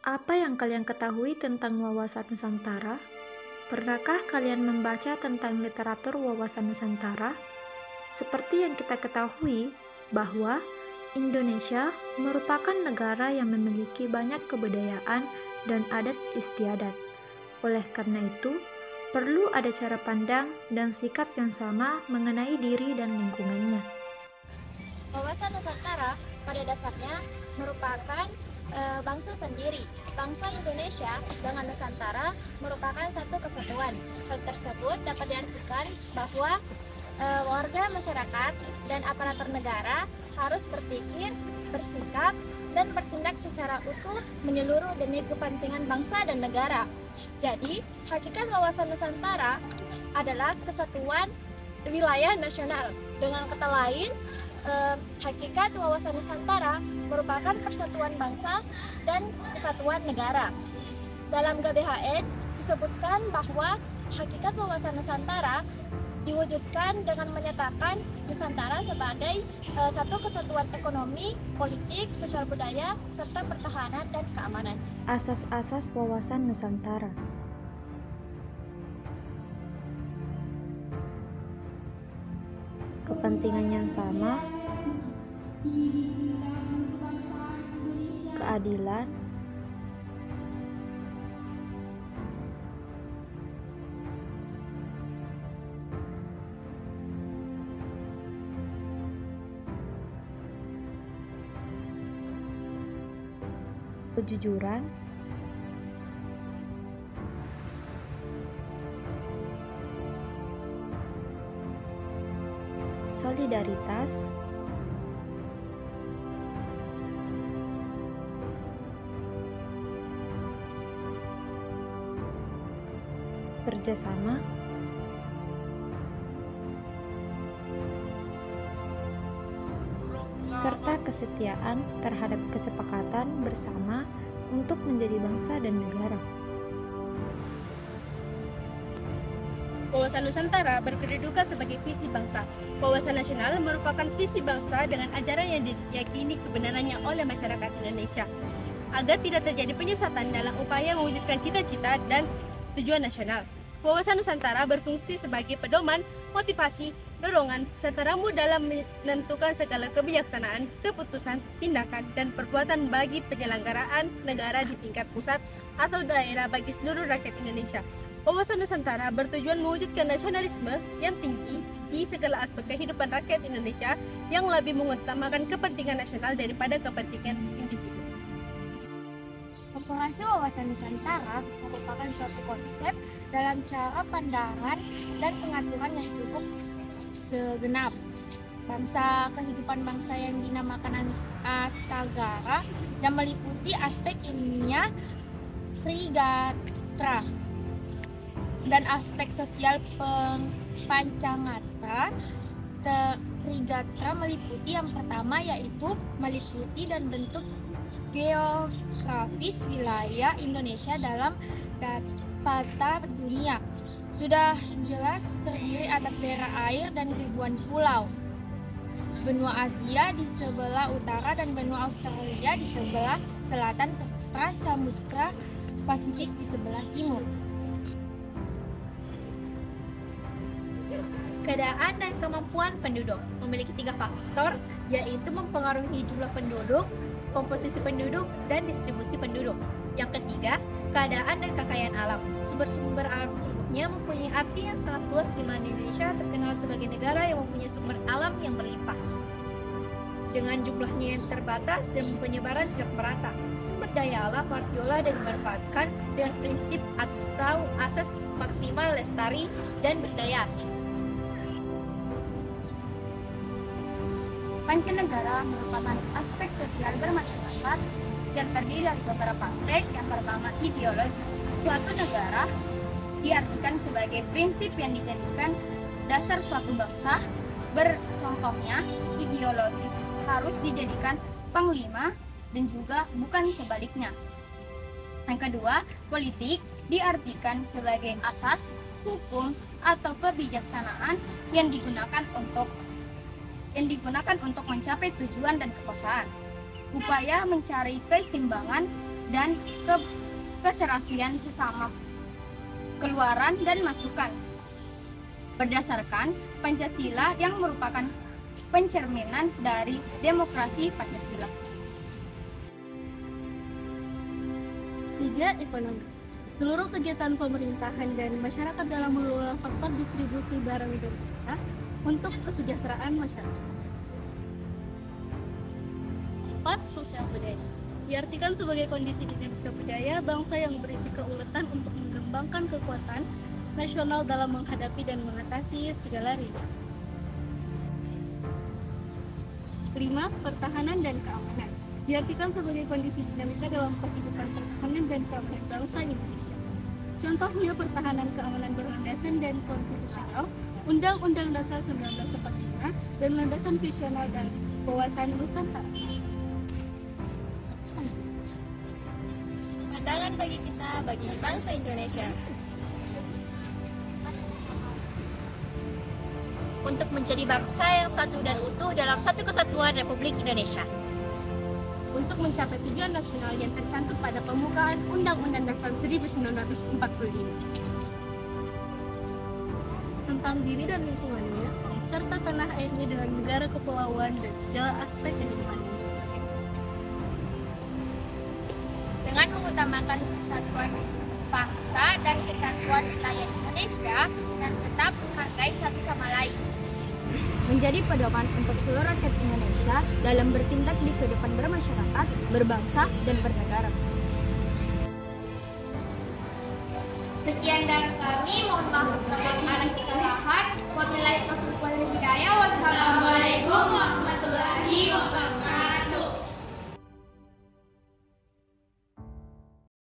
Apa yang kalian ketahui tentang wawasan Nusantara? Pernahkah kalian membaca tentang literatur wawasan Nusantara? Seperti yang kita ketahui bahwa Indonesia merupakan negara yang memiliki banyak kebudayaan dan adat istiadat. Oleh karena itu, perlu ada cara pandang dan sikap yang sama mengenai diri dan lingkungannya. Wawasan Nusantara pada dasarnya merupakan bangsa sendiri. Bangsa Indonesia dengan Nusantara merupakan satu kesatuan. Hal tersebut dapat diartikan bahwa warga masyarakat dan aparatur negara harus berpikir, bersikap, dan bertindak secara utuh menyeluruh demi kepentingan bangsa dan negara. Jadi, hakikat wawasan Nusantara adalah kesatuan wilayah nasional. Dengan kata lain, hakikat wawasan Nusantara merupakan persatuan bangsa dan kesatuan negara. Dalam GBHN disebutkan bahwa hakikat wawasan Nusantara diwujudkan dengan menyatakan Nusantara sebagai satu kesatuan ekonomi, politik, sosial budaya, serta pertahanan dan keamanan. Asas-asas wawasan Nusantara. Kepentingan yang sama, keadilan, kejujuran, solidaritas, kerjasama, serta kesetiaan terhadap kesepakatan bersama untuk menjadi bangsa dan negara. Wawasan Nusantara berkedudukan sebagai visi bangsa. Wawasan nasional merupakan visi bangsa dengan ajaran yang diyakini kebenarannya oleh masyarakat Indonesia, agar tidak terjadi penyesatan dalam upaya mewujudkan cita-cita dan tujuan nasional. Wawasan Nusantara berfungsi sebagai pedoman, motivasi, dorongan, serta rambu dalam menentukan segala kebijaksanaan, keputusan, tindakan, dan perbuatan bagi penyelenggaraan negara di tingkat pusat atau daerah bagi seluruh rakyat Indonesia. Wawasan Nusantara bertujuan mewujudkan nasionalisme yang tinggi di segala aspek kehidupan rakyat Indonesia yang lebih mengutamakan kepentingan nasional daripada kepentingan individu. Formulasi wawasan Nusantara merupakan suatu konsep dalam cara pandangan dan pengaturan yang cukup segenap bangsa, kehidupan bangsa yang dinamakan Astagara, yang meliputi aspek ilmiah Trigatra dan aspek sosial Pancangatra. Trigatra meliputi yang pertama, yaitu meliputi dan bentuk geografis wilayah Indonesia dalam peta dunia. Sudah jelas terdiri atas daerah air dan ribuan pulau. Benua Asia di sebelah utara dan benua Australia di sebelah selatan, serta Samudra Pasifik di sebelah timur. Keadaan dan kemampuan penduduk memiliki 3 faktor, yaitu mempengaruhi jumlah penduduk, komposisi penduduk, dan distribusi penduduk. Yang ketiga, keadaan dan kekayaan alam. Sumber-sumber alam sesungguhnya mempunyai arti yang sangat luas, di mana Indonesia terkenal sebagai negara yang mempunyai sumber alam yang berlimpah. Dengan jumlahnya yang terbatas dan penyebaran tidak merata, sumber daya alam harus diolah dan dimanfaatkan dengan prinsip atau asas maksimal lestari dan berdaya asli. Pancanegara merupakan aspek sosial bermasyarakat yang terdiri dari beberapa aspek. Yang pertama, ideologi. Suatu negara diartikan sebagai prinsip yang dijadikan dasar suatu bangsa. Bercontohnya, ideologi harus dijadikan panglima dan juga bukan sebaliknya. Yang kedua, politik diartikan sebagai asas, hukum, atau kebijaksanaan yang digunakan untuk mencapai tujuan dan kekuasaan. Upaya mencari keseimbangan dan keserasian sesama, keluaran dan masukan, berdasarkan Pancasila yang merupakan pencerminan dari demokrasi Pancasila. 3. Ekonomi. Seluruh kegiatan pemerintahan dan masyarakat dalam mengelola faktor distribusi barang dan jasa untuk kesejahteraan masyarakat. 4. Sosial budaya. Diartikan sebagai kondisi dinamika budaya bangsa yang berisi keuletan untuk mengembangkan kekuatan nasional dalam menghadapi dan mengatasi segala risiko. 5. Pertahanan dan keamanan. Diartikan sebagai kondisi dinamika dalam kehidupan pertahanan dan keamanan bangsa Indonesia. Contohnya pertahanan keamanan berlandasan dan konstitusional, Undang-Undang Dasar 1945, dan landasan visional dan wawasan Nusantara. Pandangan bagi kita, bagi bangsa Indonesia. Untuk menjadi bangsa yang satu dan utuh dalam satu kesatuan Republik Indonesia. Untuk mencapai tujuan nasional yang tercantum pada pembukaan Undang-Undang Dasar 1945. Tentang diri dan lingkungannya, serta tanah airnya dengan negara kepulauan dan segala aspek kehidupannya. Dengan mengutamakan kesatuan bangsa dan kesatuan wilayah Indonesia dan tetap menghargai satu sama lain. Menjadi pedoman untuk seluruh rakyat Indonesia dalam bertindak di kehidupan bermasyarakat, berbangsa, dan bernegara. Sekian dari kami, mohon maaf apabila ada kesalahan. Wabillahi taufiq wal hidayah. Wassalamualaikum warahmatullahi wabarakatuh.